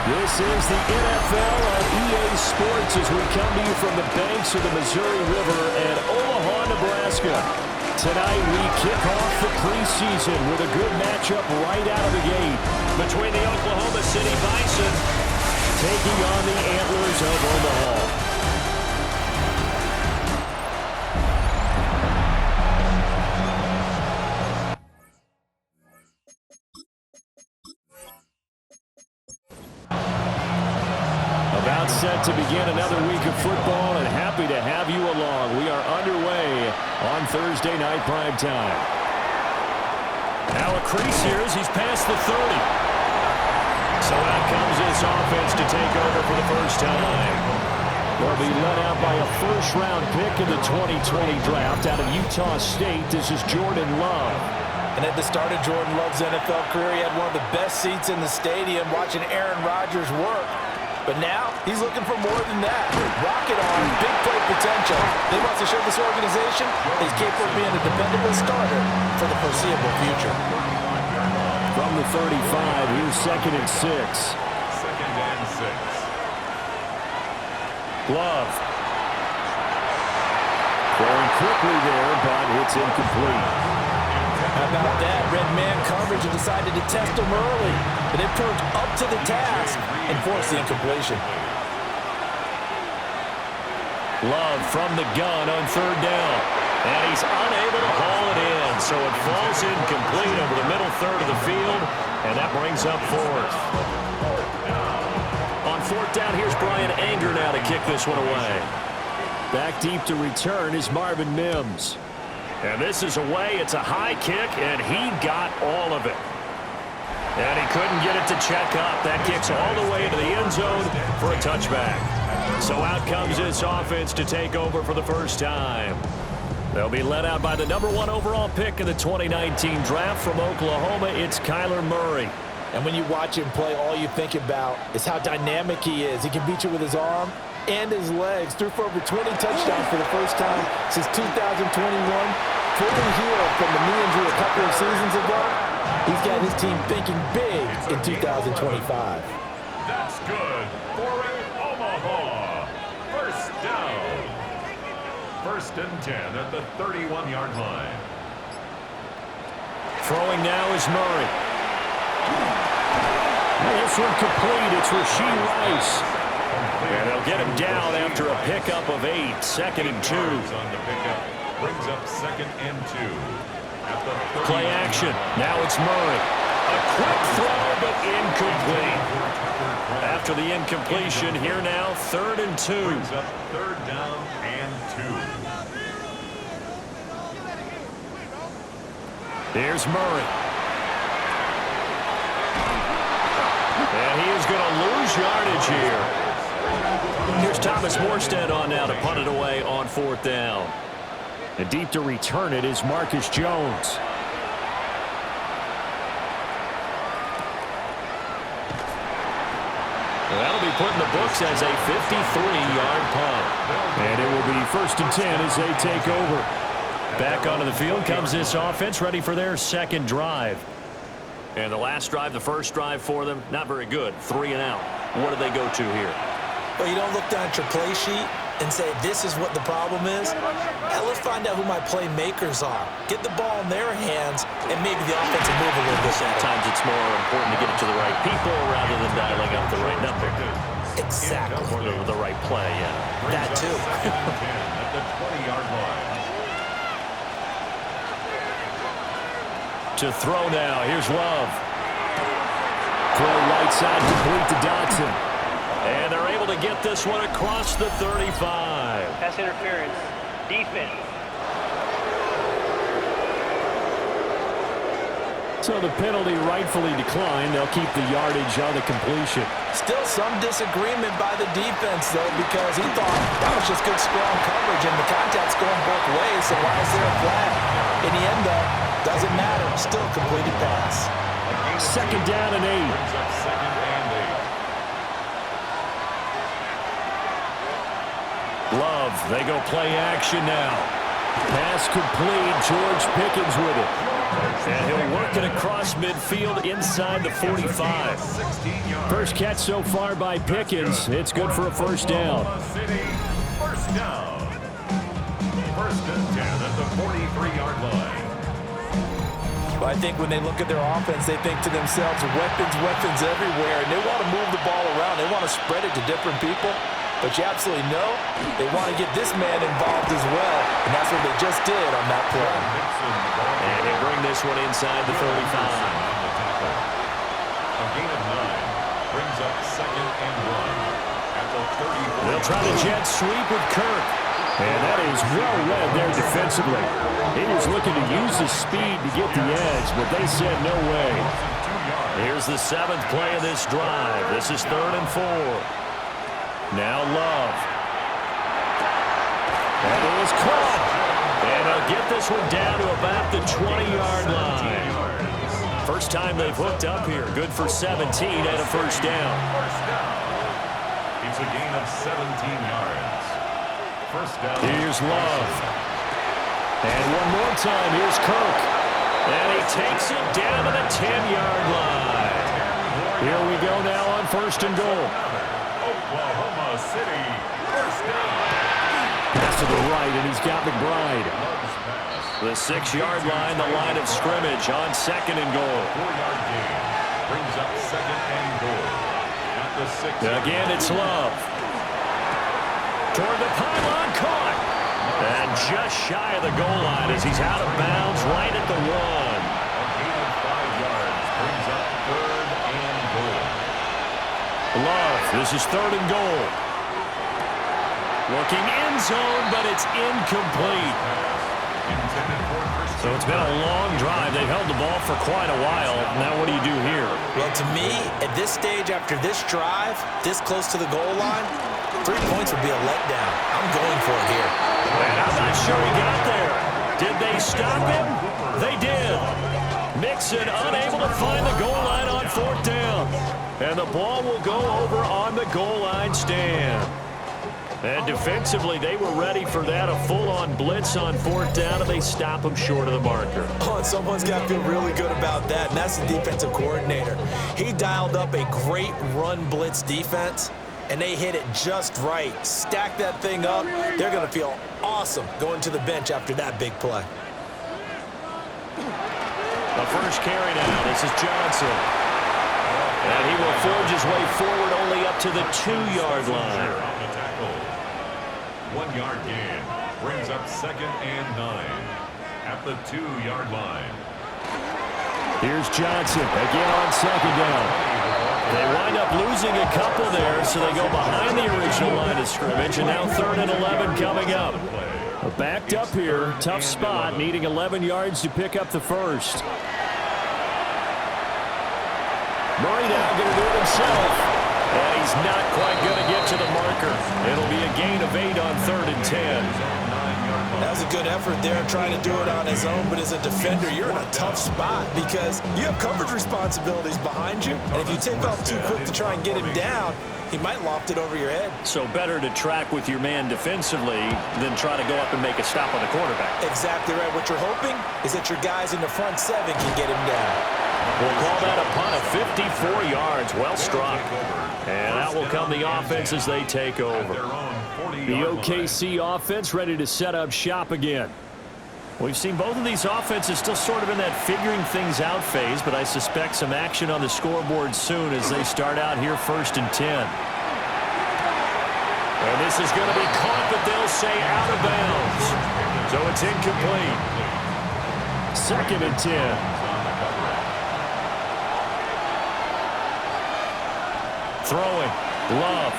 This is the NFL on EA Sports as we come to you from the banks of the Missouri River at Omaha, Nebraska. Tonight we kick off the preseason with a good matchup right out of the gate between the Oklahoma City Bisons taking on the Antlers of Omaha. About set to begin another week of football, and happy to have you along. We are underway on Thursday night primetime. Now a crease here as he's past the 30. So out comes this offense to take over for the first time. They'll be led out by a first-round pick in the 2020 draft out of Utah State. This is Jordan Love. And at the start of Jordan Love's NFL career, he had one of the best seats in the stadium watching Aaron Rodgers work. But now, he's looking for more than that. Rocket arm, big play potential. They want to show this organization he's capable of being a dependable starter for the foreseeable future. From the 35, here's 2nd and 6. 2nd and 6. Love. Throwing quickly there, but it's incomplete. How about that? Red man coverage and decided to test him early. But it proved up to the task and forced the incompletion. Love from the gun on 3rd down. And he's unable to haul it in. So it falls incomplete over the middle third of the field. And that brings up 4th. On 4th down, here's Brian Anger now to kick this one away. Back deep to return is Marvin Mims. And this is away. It's a high kick, and he got all of it. And he couldn't get it to check up. That kicks all the way into the end zone for a touchback. So out comes this offense to take over for the first time. They'll be led out by the number 1 overall pick in the 2019 draft from Oklahoma. It's Kyler Murray. And when you watch him play, all you think about is how dynamic he is. He can beat you with his arm and his legs. Threw for over 20 touchdowns for the first time since 2021. Fully healed from the knee injury a couple of seasons ago. He's got his team thinking big in 2025. That's good for Omaha. First down. 1st and 10 at the 31-yard line. Throwing now is Murray. This one complete. It's Rashee Rice. And they'll get him down after a pickup of 8. 2nd and 2. On the pickup brings up 2nd and 2. At the Play action. Now it's Murray. A quick throw, but incomplete. After the incompletion, here now, 3rd and 2. Brings up 3rd down and 2. Here's Murray. And he is going to lose yardage here. Here's Thomas Morstead on now to punt it away on 4th down. And deep to return it is Marcus Jones. That'll be put in the books as a 53-yard punt. And it will be 1st and 10 as they take over. Back onto the field comes this offense, ready for their 2nd drive. And the last drive, the first drive for them, not very good. 3 and out. What do they go to here? Well, you don't look down at your play sheet and say, this is what the problem is. Now let's find out who my playmakers are. Get the ball in their hands, and maybe the offense will move a little bit. Sometimes it's more important to get it to the right people rather than dialing up the right number. Exactly. Or the right play, yeah. That too. At the 20-yard line. To throw now, here's Love. Throw right side complete to Dotson. And they're able to get this one across the 35. Pass interference. Defense. So the penalty rightfully declined. They'll keep the yardage on the completion. Still some disagreement by the defense, though, because he thought that was just good, strong coverage, and the contact's going both ways, so why is there a flag? In the end, though, doesn't matter. Still a completed pass. 2nd down and 8. Brings up 2nd and 8. Love, they go play action now. Pass complete. George Pickens with it. And he'll work it across midfield inside the 45. First catch so far by Pickens. It's good for a first down. Oklahoma City, first down. First and 10 at the 43-yard line. But I think when they look at their offense, they think to themselves, weapons, weapons everywhere. And they want to move the ball around. They want to spread it to different people. But you absolutely know they want to get this man involved as well. And that's what they just did on that play. And they bring this one inside the 35. A gain of 9 brings up second and 1 at the 34. They'll try the jet sweep with Kirk. And that is well read there defensively. He was looking to use his speed to get the edge, but they said no way. Here's the 7th play of this drive. This is 3rd and 4. Now Love. And it was caught. And they'll get this one down to about the 20-yard line. First time they've hooked up here. Good for 17 and a first down. It's a gain of 17 yards. First down. Here's Love. And one more time, here's Kirk. And he takes it down to the 10-yard line. Here we go now on 1st and goal. Oklahoma City, first down. Pass to the right, and he's got McBride. The 6-yard line, the line of scrimmage on 2nd and goal. 4-yard gain brings up second and goal at the 6. Again, it's Love. Toward the pylon, caught. And just shy of the goal line as he's out of bounds right at the 1. A gain of 5 yards brings up 3rd and goal. Love, this is 3rd and goal. Looking end zone, but it's incomplete. So it's been a long drive. They've held the ball for quite a while. Now what do you do here? Well, to me, at this stage, after this drive, this close to the goal line, 3 points would be a letdown. I'm going for it here. And I'm not sure he got there. Did they stop him? They did. Mixon unable to find the goal line on 4th down. And the ball will go over on the goal line stand. And defensively, they were ready for that, a full-on blitz on 4th down, and they stop him short of the marker. Oh, and someone's got to feel really good about that, and that's the defensive coordinator. He dialed up a great run blitz defense, and they hit it just right. Stack that thing up. They're going to feel awesome going to the bench after that big play. The first carry now. This is Johnson. And he will forge his way forward only up to the 2-yard line. 1-yard gain brings up second and 9 at the 2-yard line. Here's Johnson again on 2nd down. They wind up losing a couple there, so they go behind the original line of scrimmage, and now 3rd and 11 coming up. Backed up here, tough spot, needing 11 yards to pick up the first. Murray now going to do it himself. And he's not quite going to get to the marker. It'll be a gain of 8 on 3rd and 10. That was a good effort there trying to do it on his own, but as a defender, you're in a tough spot because you have coverage responsibilities behind you, and if you take off too quick to try and get him down, he might loft it over your head. So better to track with your man defensively than try to go up and make a stop on the quarterback. Exactly right. What you're hoping is that your guys in the front 7 can get him down. We'll call that a punt of 54 yards. Well struck. And that will come the offense as they take over. The OKC offense ready to set up shop again. We've seen both of these offenses still sort of in that figuring things out phase, but I suspect some action on the scoreboard soon as they start out here 1st and 10. And this is going to be caught, but they'll say out of bounds. So it's incomplete. 2nd and 10. Throwing. Love.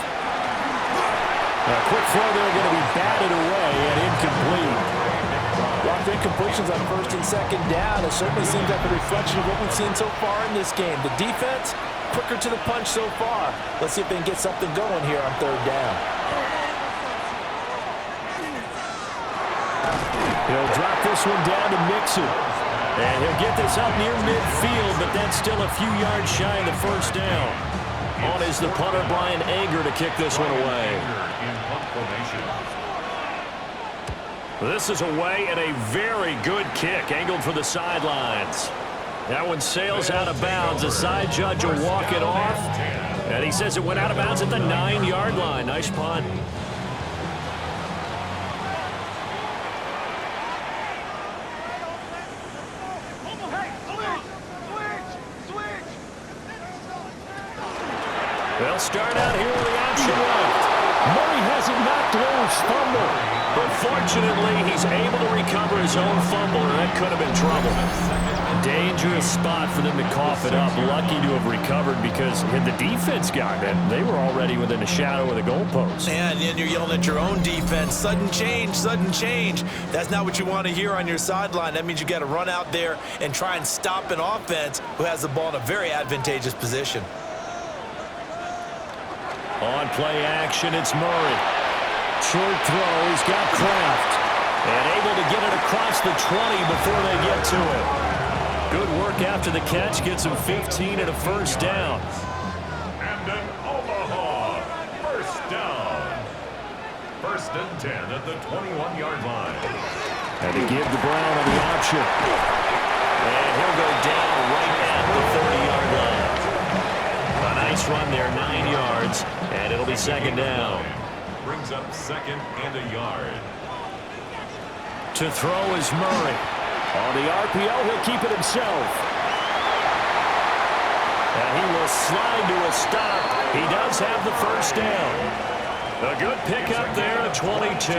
A quick throw there going to be batted away and incomplete. Lots of incompletions on 1st and 2nd down. It certainly seems like a reflection of what we've seen so far in this game. The defense, quicker to the punch so far. Let's see if they can get something going here on 3rd down. He'll drop this one down to Mixon. And he'll get this up near midfield, but that's still a few yards shy of the 1st down. On is the punter, Brian Anger, to kick this one away. This is away and a very good kick, angled for the sidelines. That one sails out of bounds. The side judge will walk it off. And he says it went out of bounds at the 9-yard line. Nice punt. They'll start out here with the option left. Murray has it knocked loose. Fumble. But fortunately, he's able to recover his own fumble, or that could have been trouble. Dangerous spot for them to cough it up. Lucky to have recovered because had the defense gotten it, they were already within a shadow of the goalpost. And you're yelling at your own defense. Sudden change, sudden change. That's not what you want to hear on your sideline. That means you got to run out there and try and stop an offense who has the ball in a very advantageous position. On play action, it's Murray. Short throw, he's got Kraft. And able to get it across the 20 before they get to it. Good work after the catch, gets him 15 and a first down. And an Omaha first down. 1st and 10 at the 21-yard line. And to give to Brown on the option. And he'll go down right at the 30-yard line. A nice run there, 9 yards, and it'll be 2nd down. Brings up 2nd and a yard. To throw is Murray. On the RPO, he'll keep it himself. And he will slide to a stop. He does have the first down. A good pickup there at 22.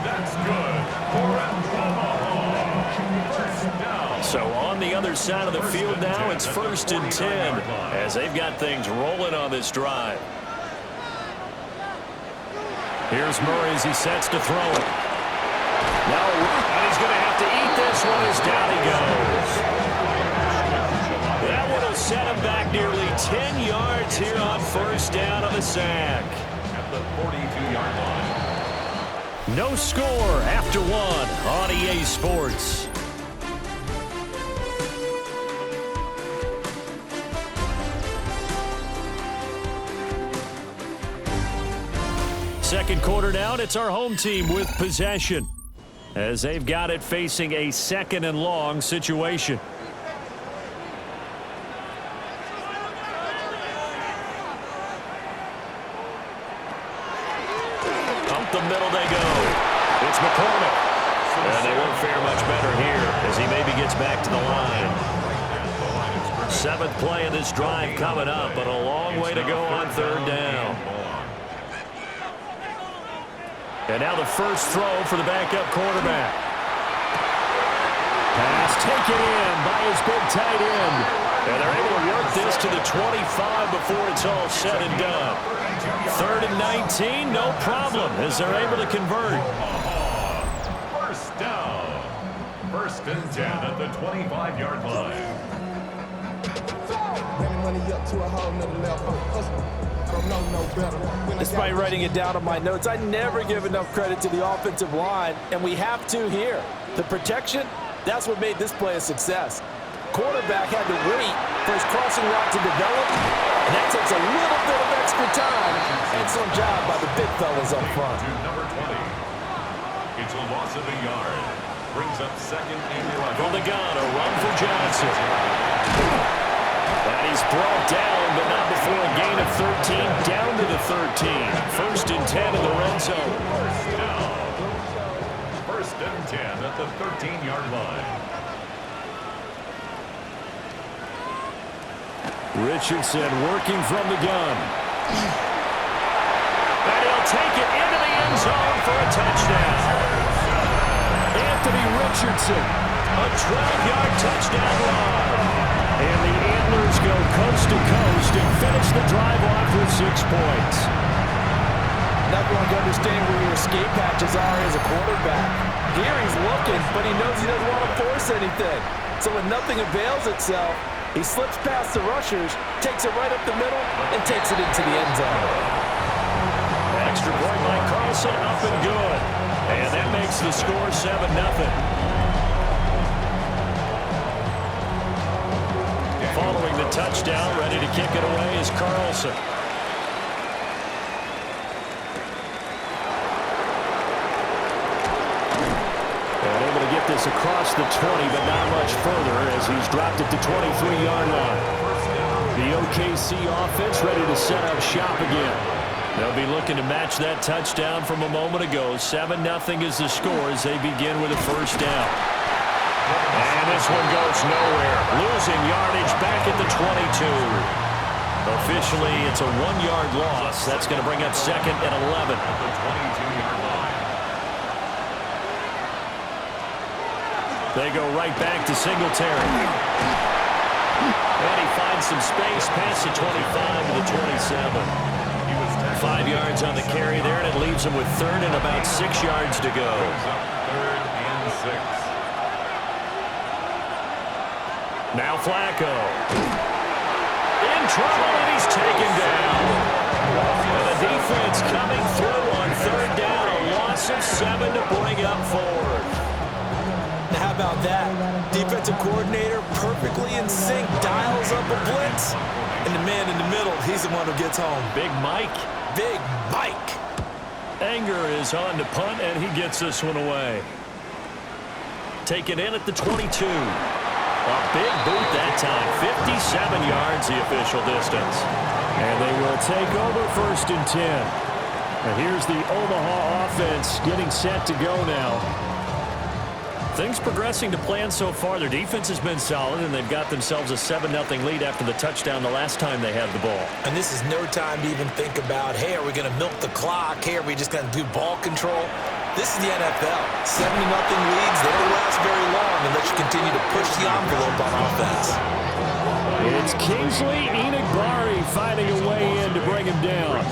That's good for an Omaha first down. So on the other side of the field now, it's 1st and 10 as they've got things rolling on this drive. Here's Murray as he sets to throw it. No, and he's going to have to eat this one as down he goes. That would have set him back nearly 10 yards here on 1st down on the sack. At the 42-yard line. No score after 1 on EA Sports. Second quarter down, it's our home team with possession as they've got it facing a 2nd and long situation. Up the middle they go. It's McCormick. And they won't fare much better here as he maybe gets back to the line. 7th play of this drive coming up, but a long way to go on 3rd down. And now the first throw for the backup quarterback. Pass taken in by his big tight end. And they're able to work this to the 25 before it's all said and done. 3rd and 19, no problem as they're able to convert. First down. 1st and 10 at the 25-yard line. Despite writing it down on my notes, I never give enough credit to the offensive line, and we have to here. The protection, that's what made this play a success. Quarterback had to wait for his crossing route to develop, and that takes a little bit of extra time. Excellent job by the big fellas up front. To number 20. It's a loss of a yard. Brings up 2nd and 11. From the gun, a run for Johnson. And he's brought down, but not before a gain of 13, down to the 13. 1st and 10 in the red zone. First down. 1st and 10 at the 13-yard line. Richardson working from the gun. And he'll take it into the end zone for a touchdown. Anthony Richardson, a 12-yard touchdown run. And the Antlers go coast to coast and finish the drive off with 6 points. Not going to understand where your escape patches are as a quarterback. Here he's looking, but he knows he doesn't want to force anything. So when nothing avails itself, he slips past the rushers, takes it right up the middle, and takes it into the end zone. Extra point by Carlson, up and good. And that makes the score 7-0. Following the touchdown, ready to kick it away is Carlson. this across the 20, but not much further as he's dropped it to 23-yard line. The OKC offense ready to set up shop again. They'll be looking to match that touchdown from a moment ago. 7-0 is the score as they begin with a first down. And this one goes nowhere. Losing yardage back at the 22. Officially, it's a 1-yard loss. That's going to bring up second and 11. At the 22-yard line. They go right back to Singletary. And he finds some space past the 25 to the 27. 5 yards on the carry there, and it leaves him with third and about 6 yards to go. Third and 6. Now Flacco. In trouble, and he's taken down. And the defense coming through on third down. A loss of 7 to bring up forward. Now, how about that? Defensive coordinator perfectly in sync, dials up a blitz. And the man in the middle, he's the one who gets home. Big Mike. Big Mike. Anger is on to punt, and he gets this one away. Taken in at the 22. A big boot that time. 57 yards the official distance. And they will take over first and 10. And here's the Omaha offense getting set to go now. Things progressing to plan so far. Their defense has been solid, and they've got themselves a 7-0 lead after the touchdown the last time they had the ball. And this is no time to even think about, hey, are we going to milk the clock? Hey, are we just going to do ball control? This is the NFL. 7-0 leads, they don't last very long unless you continue to push the envelope on offense. It's Kingsley Enagbari finding a way in to bring him down.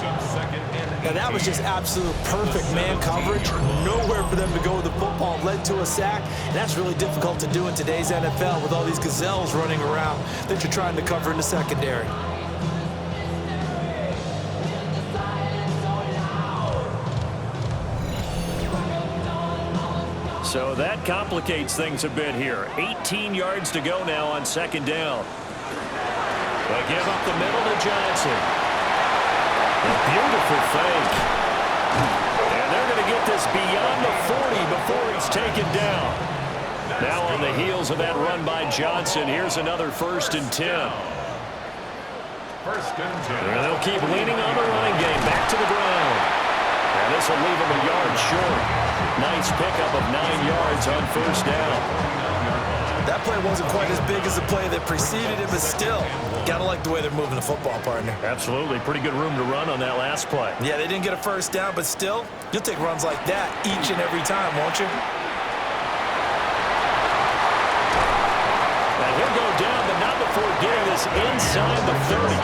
Now, that was just absolute perfect man coverage. Nowhere for them to go with the football. Led to a sack. And that's really difficult to do in today's NFL with all these gazelles running around that you're trying to cover in the secondary. So that complicates things a bit here. 18 yards to go now on second down. They give up the middle to Johnson. A beautiful fake. And they're going to get this beyond the 40 before he's taken down. Now on the heels of that run by Johnson, here's another first and 10. First and 10. And they'll keep leaning on the running game. Back to the ground. And this will leave him a yard short. Nice pickup of 9 yards on first down. That play wasn't quite as big as the play that preceded it, but still, gotta like the way they're moving the football, partner. Absolutely. Pretty good room to run on that last play. Yeah, they didn't get a first down, but still, you'll take runs like that each and every time, won't you? And he'll go down, but not before getting this inside the 30.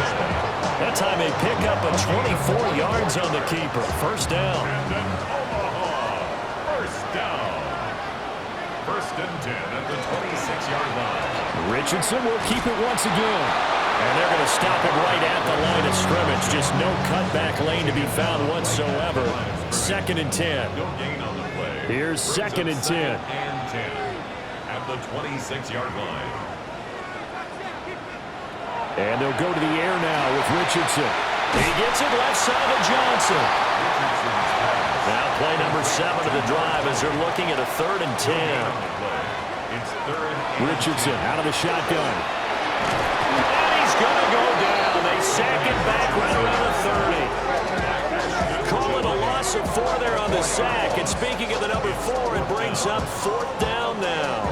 That time a pickup of 24 yards on the keeper. First down. And then Omaha. First down. First and 10 at the 26-yard line. Richardson will keep it once again. And they're going to stop it right at the line of scrimmage. Just no cutback lane to be found whatsoever. Second and 10. No gain on the play. Here's second and 10. And 10 at the 26-yard line. And they'll go to the air now with Richardson. He gets it left side of Johnson. Now play number 7 of the drive as they're looking at a third and 10. It's third and Richardson out of the shotgun. And he's going to go down. They sack it back right around the 30. Call it a loss of 4 there on the sack. And speaking of the number 4, it brings up fourth down now.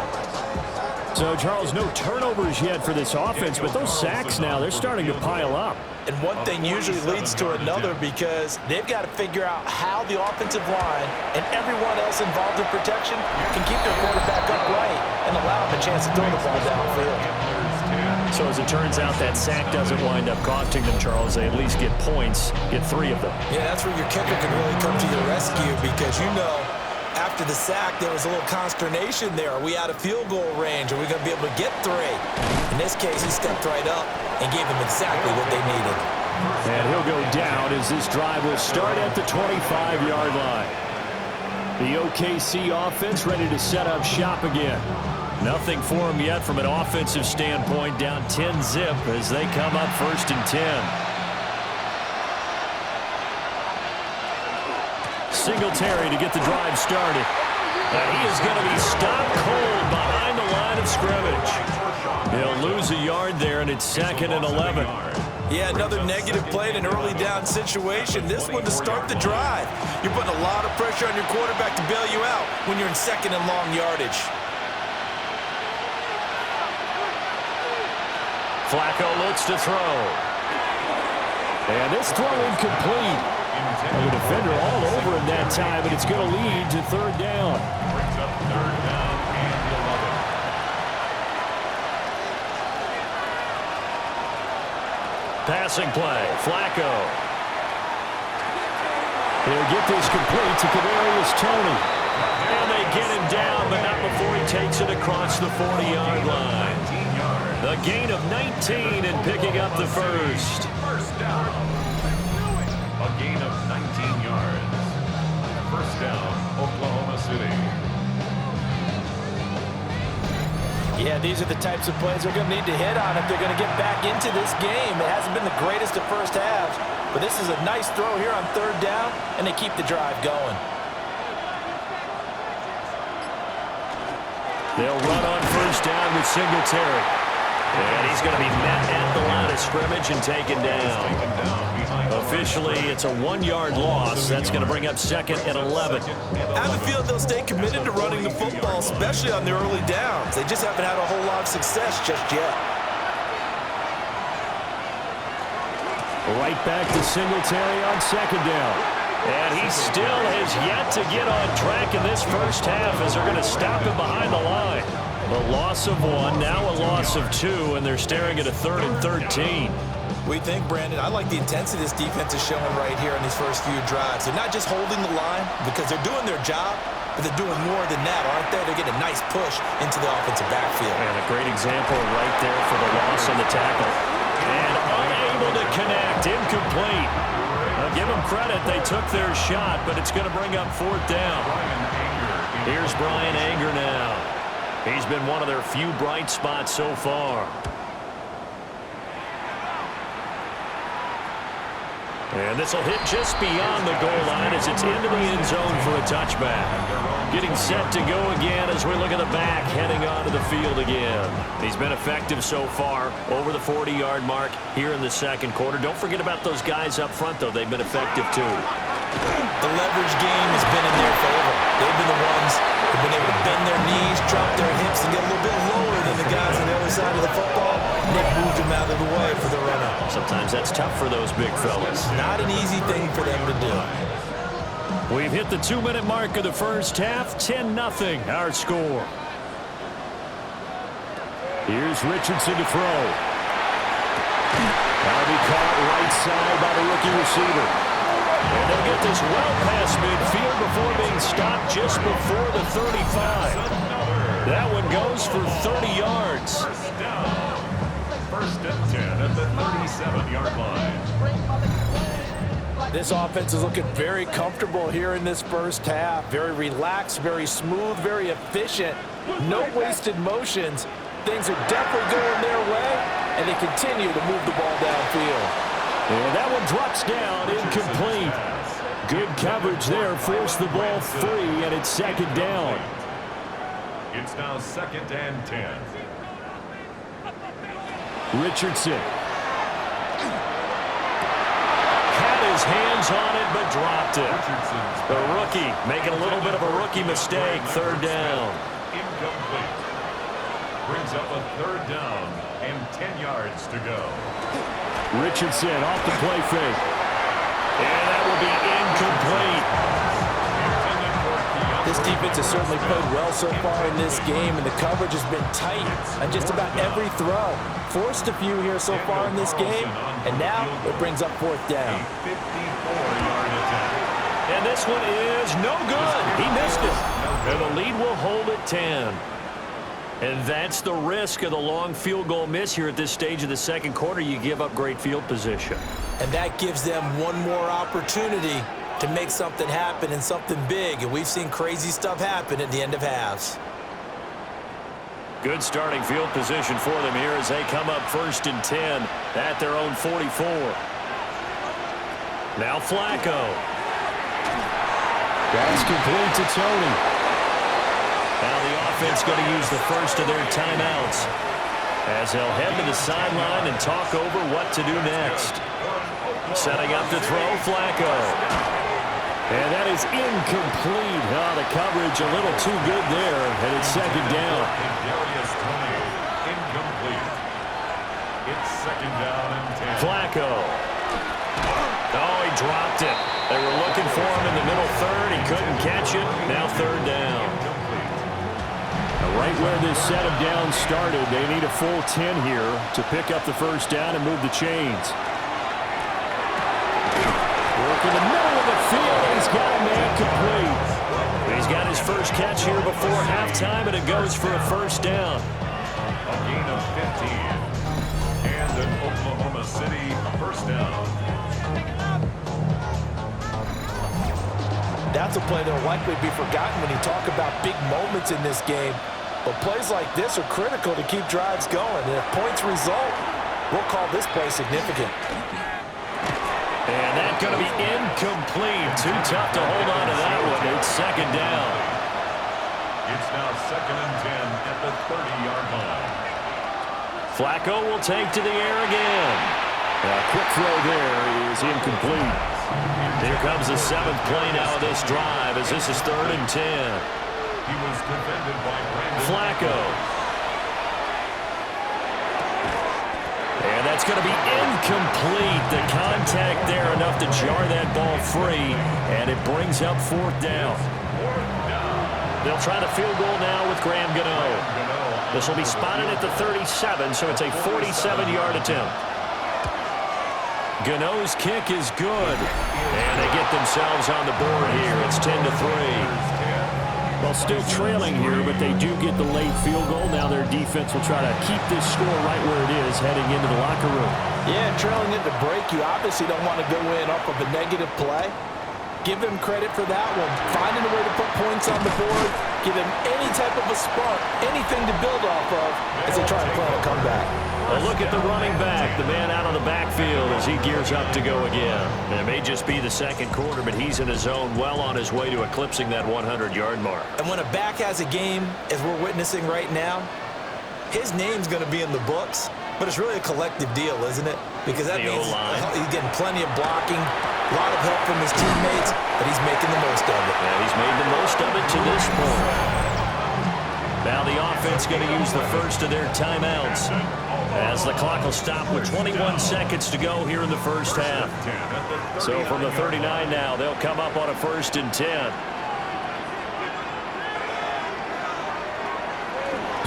So, Charles, no turnovers yet for this offense, but those sacks now, they're starting to pile up. And one thing usually leads to another because they've got to figure out how the offensive line and everyone else involved in protection can keep their quarterback upright and allow him a chance to throw the ball downfield. So as it turns out, that sack doesn't wind up costing them, Charles. They at least get points, get 3 of them. Yeah, that's where your kicker can really come to the rescue because you know after the sack, there was a little consternation there. Are we out of field goal range? Are we going to be able to get 3? In this case, he stepped right up and gave them exactly what they needed. And he'll go down as this drive will start at the 25-yard line. The OKC offense ready to set up shop again. Nothing for them yet from an offensive standpoint. Down 10-zip as they come up first and 10. Singletary to get the drive started. And he is going to be stopped cold behind the line of scrimmage. He'll lose a yard there, and it's 2nd and 11. Yeah, another negative play in an early down situation. This one to start the drive. You're putting a lot of pressure on your quarterback to bail you out when you're in 2nd and long yardage. Flacco looks to throw. And this throw incomplete. And the defender all over him that time, and it's going to lead to 3rd down. Brings up 3rd down and 11. Passing play, Flacco. He'll get this complete to Kadarius Toney. And they get him down, but not before he takes it across the 40-yard line. The gain of 19 and picking up the first. First down. A gain of 19 yards. First down, Oklahoma City. Yeah, these are the types of plays they're going to need to hit on if they're going to get back into this game. It hasn't been the greatest of first halves, but this is a nice throw here on 3rd down, and they keep the drive going. They'll run on 1st down with Singletary. And he's going to be met at the line of scrimmage and taken down. Officially, it's a 1-yard loss. That's going to bring up 2nd and 11. I have a feeling they'll stay committed to running the football, especially on their early downs. They just haven't had a whole lot of success just yet. Right back to Singletary on 2nd down. And he still has yet to get on track in this first half as they're going to stop him behind the line. A loss of 1, now a loss of 2, and they're staring at a 3rd and 13. We think, Brandon, I like the intensity this defense is showing right here in these first few drives. They're not just holding the line because they're doing their job, but they're doing more than that, aren't they? They're getting a nice push into the offensive backfield. And a great example right there for the loss on the tackle. And unable to connect, incomplete. Give them credit, they took their shot, but it's going to bring up 4th down. Here's Brian Anger now. He's been one of their few bright spots so far. And this will hit just beyond the goal line as it's into the end zone for a touchback. Getting set to go again as we look at the back, heading onto the field again. He's been effective so far over the 40-yard mark here in the 2nd quarter. Don't forget about those guys up front, though. They've been effective, too. The leverage game has been in their favor. They've been the ones who've been able to bend their knees, drop their hips, and get a little bit lower than the guys on the other side of the football. Nick moved them out of the way for the runner. Sometimes that's tough for those big fellas. Not an easy thing for them to do. We've hit the 2-minute mark of the first half. 10-0 our score. Here's Richardson to throw. That'll be caught right side by the rookie receiver. And they'll get this well past midfield before being stopped just before the 35. That one goes for 30 yards. First down. 1st and 10 at the 37-yard line. This offense is looking very comfortable here in this first half. Very relaxed, very smooth, very efficient. No wasted motions. Things are definitely going their way, and they continue to move the ball downfield. And that one drops down, incomplete. Good coverage there, forced the ball free, and it's 2nd down. It's now 2nd and 10. Richardson. Had his hands on it, but dropped it. The rookie making a little bit of a rookie mistake, 3rd down. Incomplete. Brings up a 3rd down and 10 yards to go. Richardson off the play fake. And that will be incomplete. This defense has certainly played well so far in this game, and the coverage has been tight on just about every throw. Forced a few here so far in this game, and now it brings up 4th down. 54-yard attempt. And this one is no good. He missed it. And the lead will hold at 10. And that's the risk of the long field goal miss here at this stage of the 2nd quarter. You give up great field position. And that gives them one more opportunity to make something happen and something big. And we've seen crazy stuff happen at the end of halves. Good starting field position for them here as they come up 1st and 10 at their own 44. Now Flacco. That's complete to Toney. Now the offense going to use the first of their timeouts as they'll head to the sideline and talk over what to do next. Setting up to throw, Flacco. And that is incomplete. Oh, the coverage a little too good there, and it's second down. Incomplete. It's second down and 10. Flacco. Oh, he dropped it. They were looking for him in the middle third. He couldn't catch it. Now third down. Right where this set of downs started, they need a full 10 here to pick up the first down and move the chains. Work in the middle of the field. He's got a man complete. He's got his first catch here before halftime, and it goes for a first down. A gain of 15. And an Oklahoma City first down. That's a play that will likely be forgotten when you talk about big moments in this game. But plays like this are critical to keep drives going. And if points result, we'll call this play significant. And that's going to be incomplete. Too tough to hold on to that one. It's second down. It's now second and 10 at the 30-yard line. Flacco will take to the air again. A quick throw there is incomplete. Here comes the seventh play now of this drive as this is third and 10. He was defended by Brandon Flacco. And that's going to be incomplete. The contact there enough to jar that ball free, and it brings up fourth down. They'll try the field goal now with Graham Gano. This will be spotted at the 37, so it's a 47-yard attempt. Gano's kick is good, and they get themselves on the board here. It's 10-3. Well, still trailing here, but they do get the late field goal. Now their defense will try to keep this score right where it is heading into the locker room. Yeah, trailing at the break, you obviously don't want to go in off of a negative play. Give him credit for that one. Finding a way to put points on the board, give him any type of a spark, anything to build off of as they try to plan a comeback. A look at the running back, the man out of the backfield as he gears up to go again. It may just be the second quarter, but he's in his zone, well on his way to eclipsing that 100-yard mark. And when a back has a game, as we're witnessing right now, his name's going to be in the books, but it's really a collective deal, isn't it? Because that means he's getting plenty of blocking, a lot of help from his teammates, but he's making the most of it. And he's made the most of it to this point. Now the offense going to use the first of their timeouts as the clock will stop with 21 seconds to go here in the first half. So from the 39 now, they'll come up on a first and 10.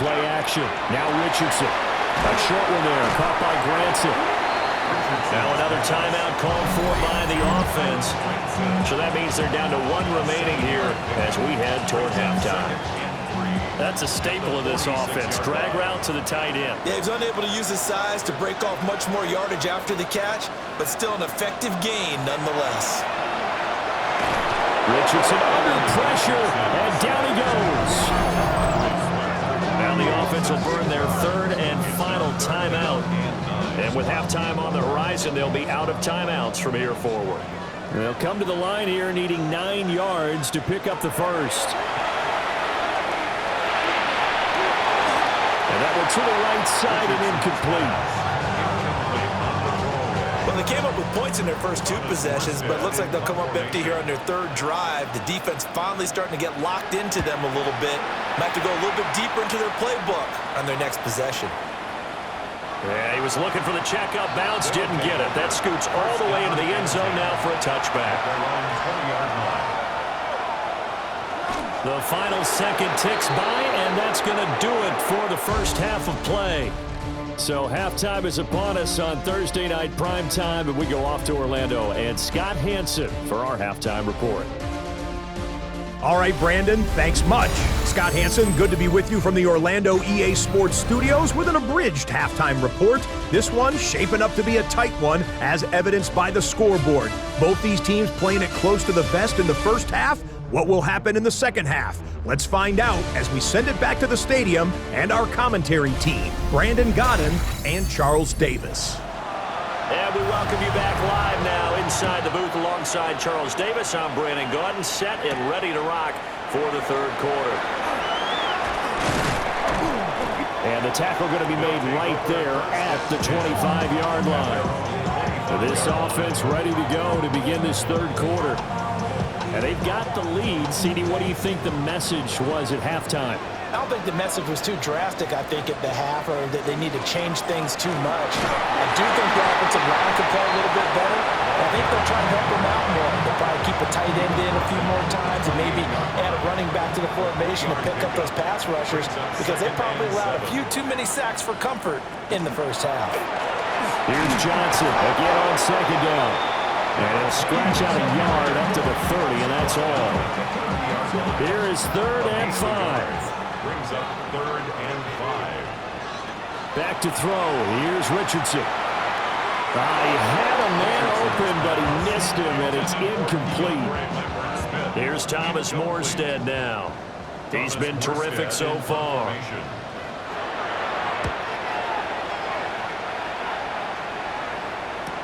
Play action. Now Richardson. A short one there, caught by Granson. Now another timeout called for by the offense. So that means they're down to one remaining here as we head toward halftime. That's a staple of this offense. Drag route to the tight end. Yeah, he's unable to use his size to break off much more yardage after the catch, but still an effective gain nonetheless. Richardson under pressure, and down he goes. Now the offense will burn their third and final timeout. And with halftime on the horizon, they'll be out of timeouts from here forward. They'll come to the line here needing 9 yards to pick up the first. And that one to the right side and incomplete. Well, they came up with points in their first 2 possessions, but it looks like they'll come up empty here on their third drive. The defense finally starting to get locked into them a little bit. Might have to go a little bit deeper into their playbook on their next possession. Yeah, he was looking for the checkup bounce, didn't get it. That scoots all the way into the end zone now for a touchback. The final second ticks by, and that's going to do it for the first half of play. So halftime is upon us on Thursday night primetime, and we go off to Orlando and Scott Hansen for our halftime report. All right, Brandon, thanks much. Scott Hansen, good to be with you from the Orlando EA Sports Studios with an abridged halftime report. This one shaping up to be a tight one, as evidenced by the scoreboard. Both these teams playing it close to the vest in the first half. What will happen in the second half? Let's find out as we send it back to the stadium and our commentary team, Brandon Godden and Charles Davis. And we welcome you back live now inside the booth alongside Charles Davis. I'm Brandon Gaudin, set and ready to rock for the third quarter. And the tackle going to be made right there at the 25-yard line. This offense ready to go to begin this third quarter. And they've got the lead. CD, what do you think the message was at halftime? I don't think the message was too drastic, I think, at the half, or that they need to change things too much. I do think the offensive line could play a little bit better. I think they'll try to help them out more. They'll probably keep a tight end in a few more times and maybe add a running back to the formation to pick up those pass rushers, because they probably allowed a few too many sacks for comfort in the first half. Here's Johnson again on second down. And he'll scratch out a yard up to the 30, and that's all. Here is 3rd and 5. Brings up 3rd and 5. Back to throw. Here's Richardson. He had a man open, but he missed him, and it's incomplete. Here's Thomas Morstead now. He's been terrific so far.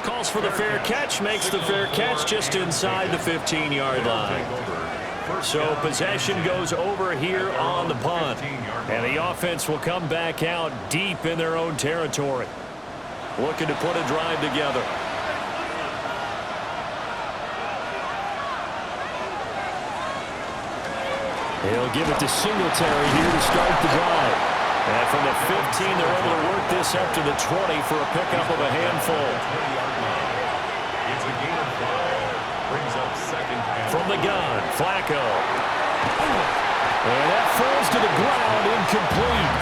Calls for the fair catch, makes the fair catch just inside the 15-yard line. So possession goes over here on the punt. And the offense will come back out deep in their own territory. Looking to put a drive together. He'll give it to Singletary here to start the drive. And from the 15, they're able to work this up to the 20 for a pickup of a handful. It's a gain of 5. Brings up 2nd and from the gun, Flacco. And that falls to the ground, incomplete.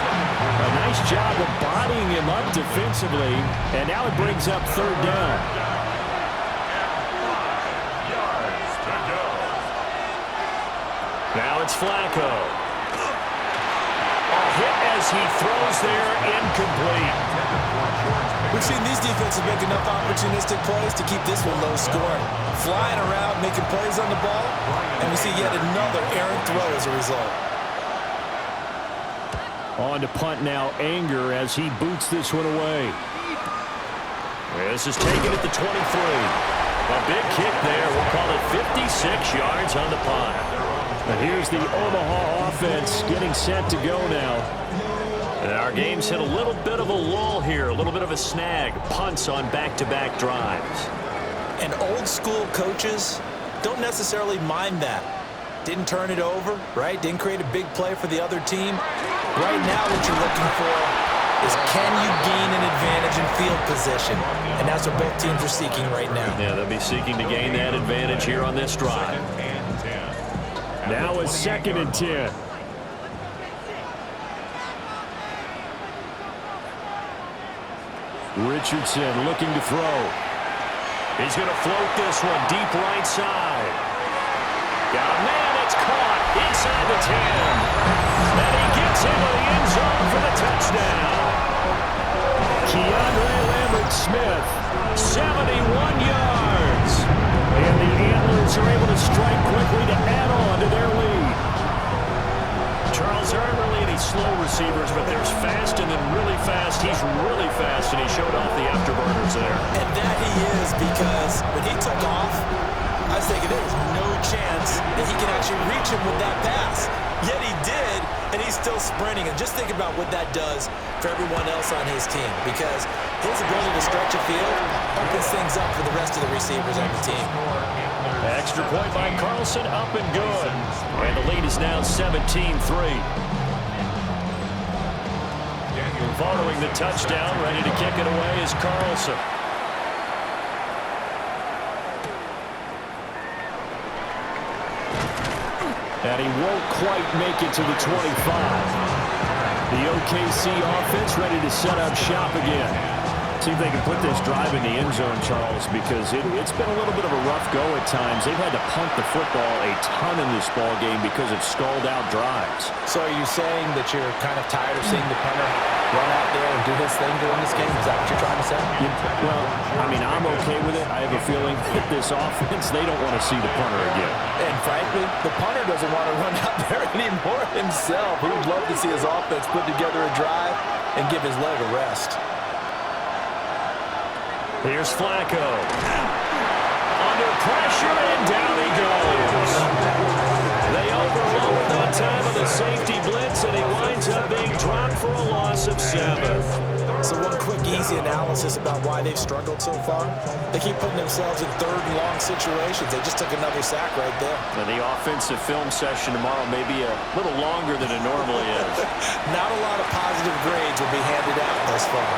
A nice job of bodying him up defensively. And now it brings up 3rd down. yards to go. Now it's Flacco. A hit as he throws there, incomplete. We've seen these defenses make enough opportunistic plays to keep this one low scoring. Flying around, making plays on the ball, and we see yet another errant throw as a result. On to punt now, Anger, as he boots this one away. This is taken at the 23. A big kick there. We'll call it 56 yards on the punt. And here's the Omaha offense getting set to go now. And our game's hit a little bit of a lull here, a little bit of a snag. Punts on back-to-back drives. And old-school coaches don't necessarily mind that. Didn't turn it over, right? Didn't create a big play for the other team. Right now what you're looking for is, can you gain an advantage in field position? And that's what both teams are seeking right now. Yeah, they'll be seeking to gain that advantage here on this drive. Now it's 2nd and 10. Richardson looking to throw. He's going to float this one deep right side. Got a man, it's caught inside the 10. And he gets into the end zone for the touchdown. Keandre Lambert-Smith, 71 yards. And the Antlers are able to strike quickly to add on to their lead. Charles, there aren't really any slow receivers, but there's fast and then really fast. He's really fast, and he showed off the afterburners there. And that he is, because when he took off, I was thinking there was no chance that he can actually reach him with that pass. Yet he did, and he's still sprinting. And just think about what that does for everyone else on his team, because his ability to stretch a field opens things up for the rest of the receivers on the team. Extra point by Carlson, up and good. And the lead is now 17-3. Following the touchdown, ready to kick it away is Carlson. And he won't quite make it to the 25. The OKC offense ready to set up shop again. See if they can put this drive in the end zone, Charles, because it's been a little bit of a rough go at times. They've had to punt the football a ton in this ball game because it's stalled out drives. So are you saying that you're kind of tired of seeing the punter run out there and do his thing during this game? Is that what you're trying to say? Yeah, well, I mean, I'm okay with it. I have a feeling that this offense, they don't want to see the punter again. And frankly, the punter doesn't want to run out there anymore himself. He would love to see his offense put together a drive and give his leg a rest. Here's Flacco. Under pressure, and down he goes. They overload on time of the safety blitz, and he winds up being dropped for a loss of easy analysis about why they've struggled so far. They keep putting themselves in third and long situations. They just took another sack right there. Now, the offensive film session tomorrow may be a little longer than it normally is. Not a lot of positive grades will be handed out thus far.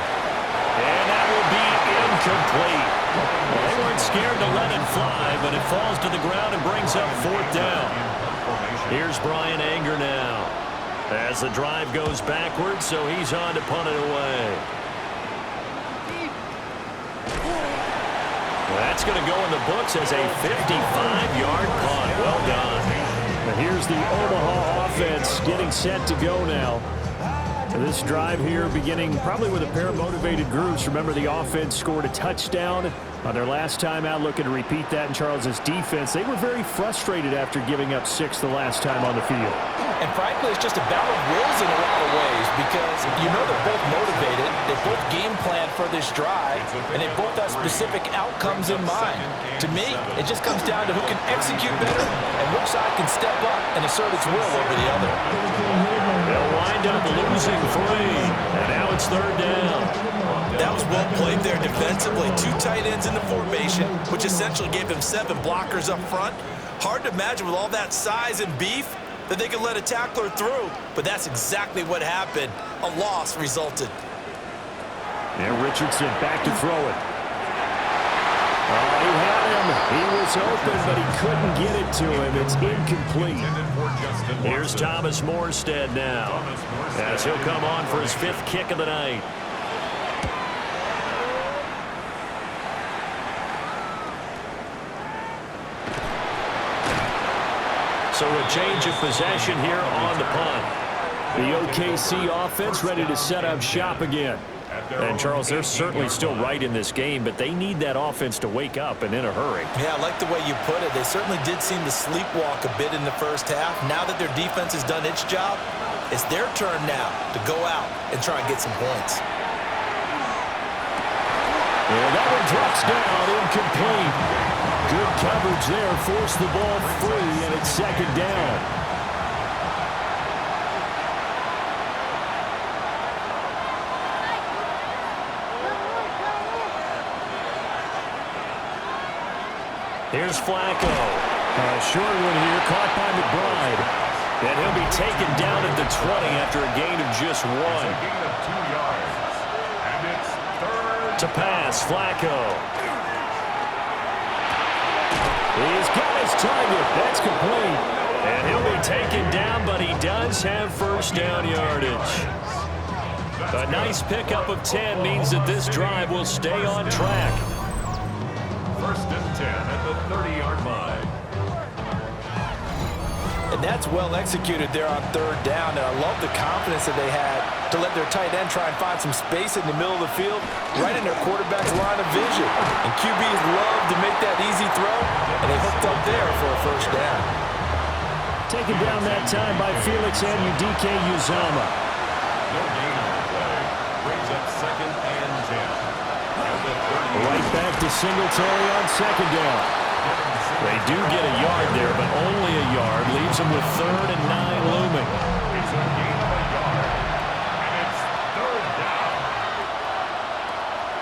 And that will be incomplete. Well, they weren't scared to let it fly, but it falls to the ground and brings up 4th down. Here's Brian Anger now. As the drive goes backwards, so he's on to punt it away. That's going to go in the books as a 55-yard punt. Well done. And here's the Omaha offense getting set to go now. This drive here beginning probably with a pair of motivated groups. Remember, the offense scored a touchdown on their last time out. Looking to repeat that in Charles's defense. They were very frustrated after giving up 6 the last time on the field. And frankly, it's just a battle of wills in a lot of ways because you know they're both motivated. They both game plan for this drive, and they both have specific outcomes in mind. To me, it just comes down to who can execute better and which side can step up and assert its will over the other. They'll wind up losing 3, and now it's 3rd down. That was well played there defensively. 2 tight ends in the formation, which essentially gave them 7 blockers up front. Hard to imagine with all that size and beef that they could let a tackler through, but that's exactly what happened. A loss resulted. And Richardson back to throw it. Oh, he had him. He was open, but he couldn't get it to him. It's incomplete. Here's Thomas Morstead now, as he'll come on for his 5th kick of the night. So a change of possession here on the punt. The OKC offense ready to set up shop again. And, Charles, they're certainly still right in this game, but they need that offense to wake up and in a hurry. Yeah, I like the way you put it. They certainly did seem to sleepwalk a bit in the first half. Now that their defense has done its job, it's their turn now to go out and try and get some points. And that one drops down, incomplete. Good coverage there, forced the ball free, and it's 2nd down. Here's Flacco. A short one here, caught by McBride. And he'll be taken down at the 20 after a gain of just 1. Gain of 2 yards. And it's 3rd. To pass, Flacco. He's got his target. That's complete. And he'll be taken down, but he does have 1st down yardage. A nice pickup of 10 means that this drive will stay on track. 1st and 10 at the 30-yard line. And that's well executed there on 3rd down. And I love the confidence that they had to let their tight end try and find some space in the middle of the field, right in their quarterback's line of vision. And QBs love to make that easy throw, and they hooked up there for a 1st down. Taken down that time by Felix Anudike Uzama. No gain on the play. Brings up 2nd and 10. Right back to Singletary on 2nd down. They do get a yard there, but only a yard. Leaves them with 3rd and 9 looming. It's a gain of a yard. And it's 3rd down.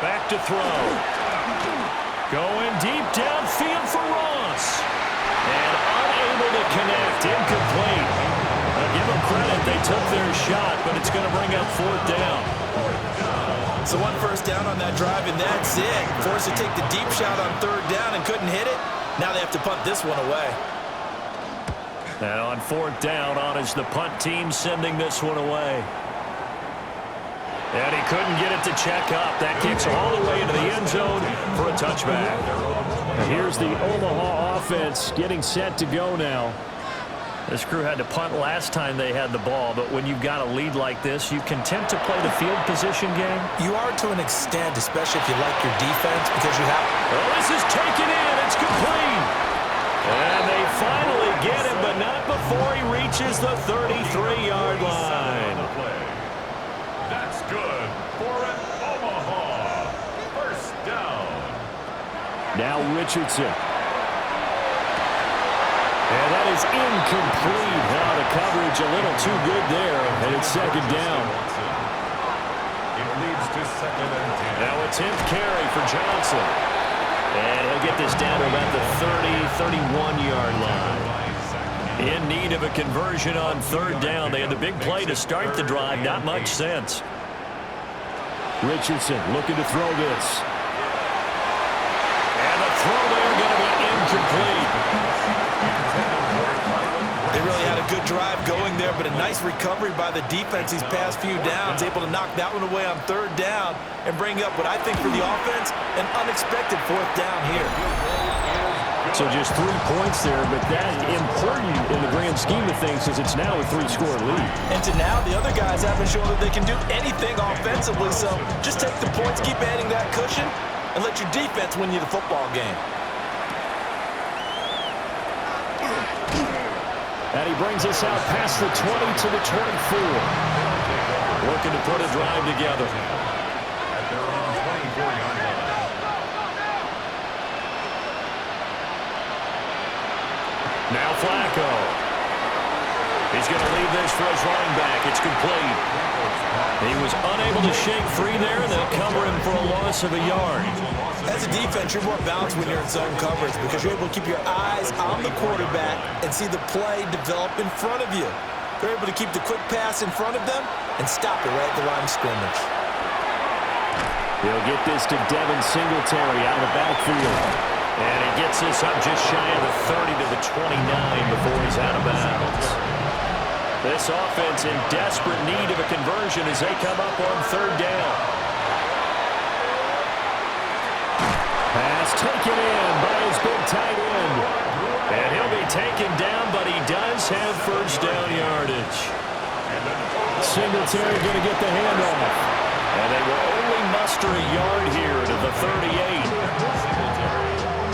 Back to throw. Going deep downfield for Ross. And unable to connect. Incomplete. Now give them credit. They took their shot, but it's going to bring up 4th down. So 1 1st down on that drive, and that's it. Forced to take the deep shot on 3rd down and couldn't hit it. Now they have to punt this one away. And on 4th down, on is the punt team sending this one away. And he couldn't get it to check up. That kicks all the way into the end zone for a touchback. And here's the Omaha offense getting set to go now. This crew had to punt last time they had the ball, but when you've got a lead like this, you content to play the field position game? You are to an extent, especially if you like your defense, because you have... Oh, this is taken in. It's complete. And they finally get him, but not before he reaches the 33-yard line. That's good for an Omaha 1st down. Now Richardson. And that is incomplete. Now the coverage a little too good there, and it's 2nd down. It leads to second and 10. Now a 10th carry for Johnson. And he'll get this down to about the 30, 31-yard line. In need of a conversion on third down. They had the big play to start the drive. Not much sense. Richardson looking to throw this. And the throw there going to be incomplete. They really had a good drive going there, but a nice recovery by the defense these past few downs. Able to knock that one away on third down and bring up what I think for the offense, an unexpected fourth down here. So just 3 points there, but that's important in the grand scheme of things because it's now a 3-score lead. And to now, the other guys haven't shown that they can do anything offensively, so just take the points, keep adding that cushion, and let your defense win you the football game. And he brings us out past the 20 to the 24. Looking to put a drive together. At their own 24-yard line. Now Flacco. He's going to leave this for his running back. It's complete. He was unable to shake free there, and they'll cover him for a loss of a yard. As a defense, you're more balanced when you're in zone coverage because you're able to keep your eyes on the quarterback and see the play develop in front of you. They're able to keep the quick pass in front of them and stop it right at the line of scrimmage. He'll get this to Devin Singletary out of the backfield. And he gets this up just shy of the 30 to the 29 before he's out of bounds. This offense in desperate need of a conversion as they come up on third down. Pass taken in by his big tight end. And he'll be taken down, but he does have first down yardage. Singletary going to get the handoff. And they will only muster a yard here to the 38.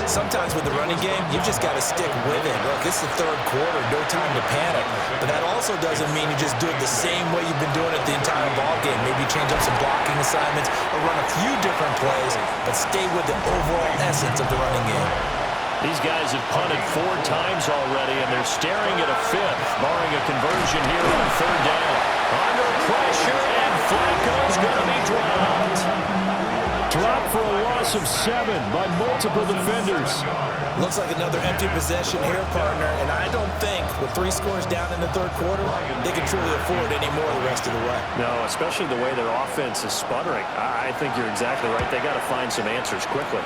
Sometimes with the running game, you've just got to stick with it. Look, it's the third quarter, no time to panic. But that also doesn't mean you just do it the same way you've been doing it the entire ball game. Maybe change up some blocking assignments or run a few different plays, but stay with the overall essence of the running game. These guys have punted 4 times already, and they're staring at a 5th, barring a conversion here on third down. Under pressure, and Flacco's going to be dropped. Dropped for a loss of 7 by multiple defenders. Looks like another empty possession here, partner, and I don't think with 3 scores down in the third quarter, they can truly afford any more the rest of the way. No, especially the way their offense is sputtering. I think you're exactly right. They got to find some answers quickly.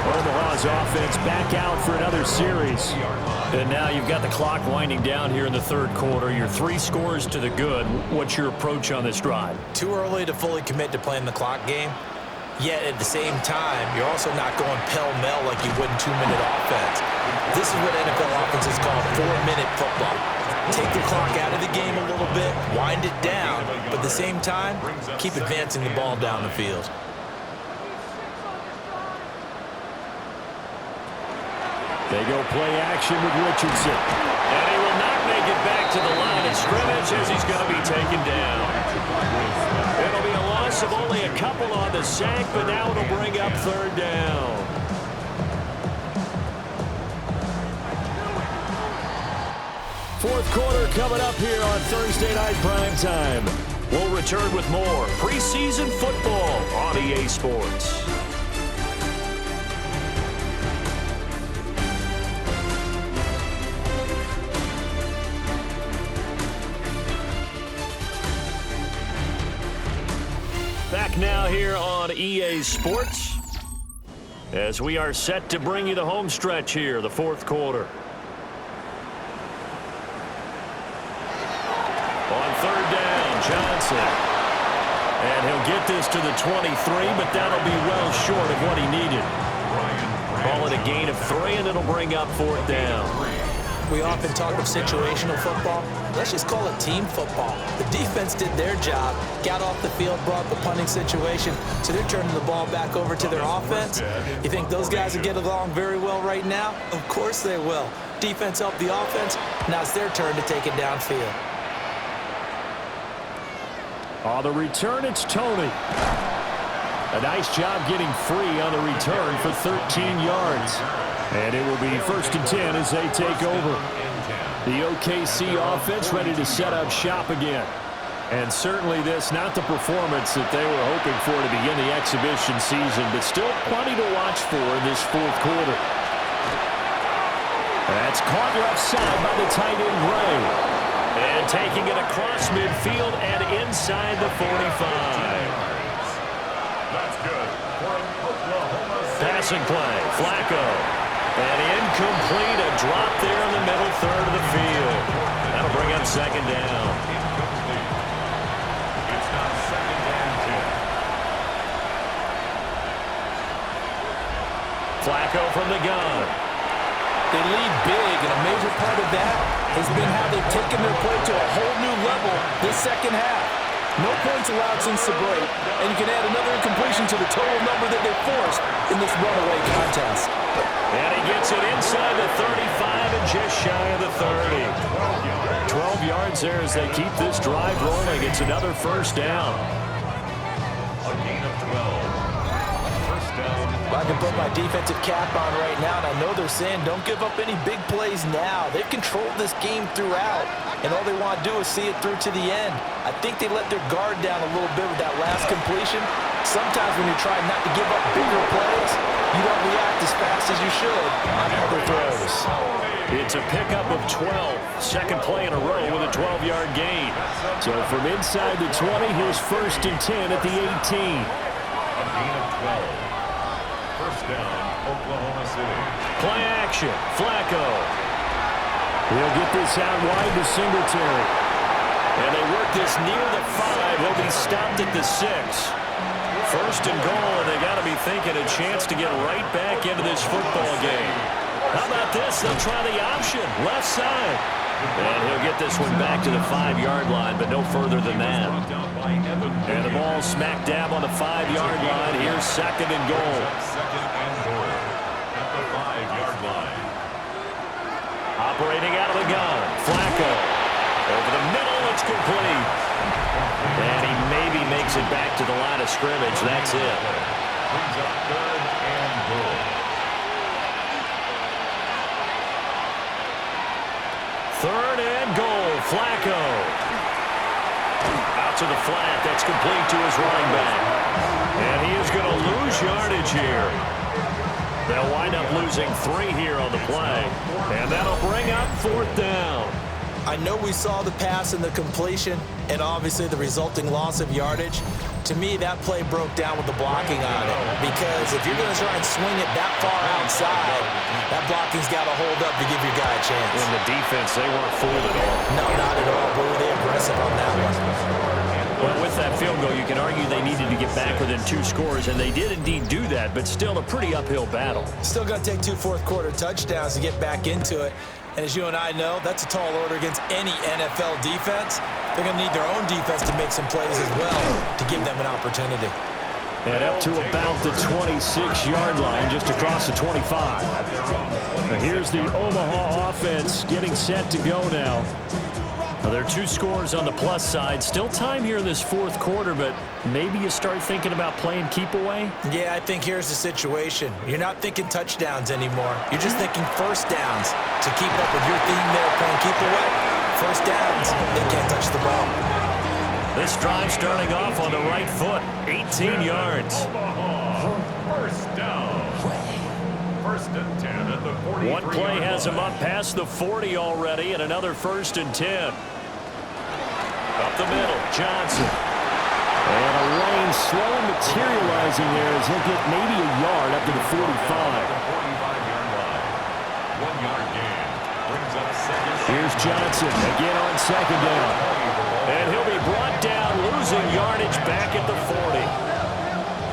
Omaha's offense back out for another series. And now you've got the clock winding down here in the third quarter. You're 3 scores to the good. What's your approach on this drive? Too early to fully commit to playing the clock game. Yet at the same time, you're also not going pell-mell like you would in 2-minute offense. This is what NFL offenses call 4-minute football. Take the clock out of the game a little bit, wind it down, but at the same time, keep advancing the ball down the field. They go play action with Richardson. And he will not make it back to the line of scrimmage as he's going to be taken down. It'll be a loss of only a couple on the sack, but now it'll bring up third down. Fourth quarter coming up here on Thursday Night Primetime. We'll return with more preseason football on EA Sports. Back now here on EA Sports as we are set to bring you the home stretch here, the fourth quarter. On third down, Johnson. And he'll get this to the 23, but that'll be well short of what he needed. Call it a gain of 3, and it'll bring up fourth down. We often talk of situational football. Let's just call it team football. The defense did their job, got off the field, brought the punting situation, so they're turning the ball back over to their offense. You think those guys will get along very well right now? Of course they will. Defense helped the offense. Now it's their turn to take it downfield. On the return, it's Tony. A nice job getting free on the return for 13 yards. And it will be 1st and 10 as they take over. The OKC offense ready to set up shop again. And certainly this, not the performance that they were hoping for to begin the exhibition season, but still plenty to watch for in this fourth quarter. That's caught left side by the tight end, Gray. And taking it across midfield and inside the 45. That's good for an Oklahoma City. Passing play, Flacco. And incomplete, a drop there in the middle third of the field. That'll bring up second down. Incomplete. It's now second and 10. Flacco from the gun. They lead big, and a major part of that has been how they've taken their play to a whole new level this second half. No points allowed since the break, and you can add another incompletion to the total number that they forced in this runaway contest. And he gets it inside the 35 and just shy of the 30. 12 yards there as they keep this drive rolling. It's another first down. A gain of 12. First down. I can put my defensive cap on right now, and I know they're saying don't give up any big plays now. They've controlled this game throughout, and all they want to do is see it through to the end. I think they let their guard down a little bit with that last completion. Sometimes when you try not to give up bigger plays, you don't react as fast as you should on other throws. It's a pickup of 12. Second play in a row with a 12-yard gain. So from inside the 20, here's first and 10 at the 18. A gain of 12. First down, Oklahoma City. Play action, Flacco. He'll get this out wide to Singletary. And they work this near the 5. He'll be stopped at the 6. First and goal, and they got to be thinking a chance to get right back into this football game. How about this? They'll try the option, left side. And he'll get this one back to the 5-yard line, but no further than that. And the ball smack dab on the 5-yard line. Here's second and goal. Second and goal at the 5-yard line. Operating out of the gun, Flacco. Over the middle, it's complete. And he maybe makes it back to the line of scrimmage. That's it. Brings up third and goal. Third and goal, Flacco. Out to the flat, that's complete to his running back. And he is going to lose yardage here. They'll wind up losing 3 here on the play. And that'll bring up fourth down. I know we saw the pass and the completion and obviously the resulting loss of yardage. To me, that play broke down with the blocking on it, because if you're going to try and swing it that far outside, that blocking's got to hold up to give your guy a chance. In the defense, they weren't fooled at all. No, not at all. But were they aggressive on that one? Well, with that field goal, you can argue they needed to get back within 2 scores, and they did indeed do that, but still a pretty uphill battle. Still going to take 2 fourth-quarter touchdowns to get back into it. And as you and I know, that's a tall order against any NFL defense. They're going to need their own defense to make some plays as well to give them an opportunity. And up to about the 26-yard line, just across the 25. Now here's the Omaha offense getting set to go now. Now, there are 2 scores on the plus side. Still time here in this fourth quarter, but maybe you start thinking about playing keep away? Yeah, I think here's the situation. You're not thinking touchdowns anymore. You're just thinking first downs. To keep up with your theme there, playing keep away, first downs, they can't touch the ball. This drive starting off on the right foot, 18 yards. First down. First and 10 at the 43. One play has him up past the 40 already, and another first and 10. Up the middle, Johnson. And a lane slow materializing there as he'll get maybe a yard up to the 45. 45-yard line. 1-yard gain. Brings up second. Here's Johnson again on second down. And he'll be brought down, losing yardage back at the 40.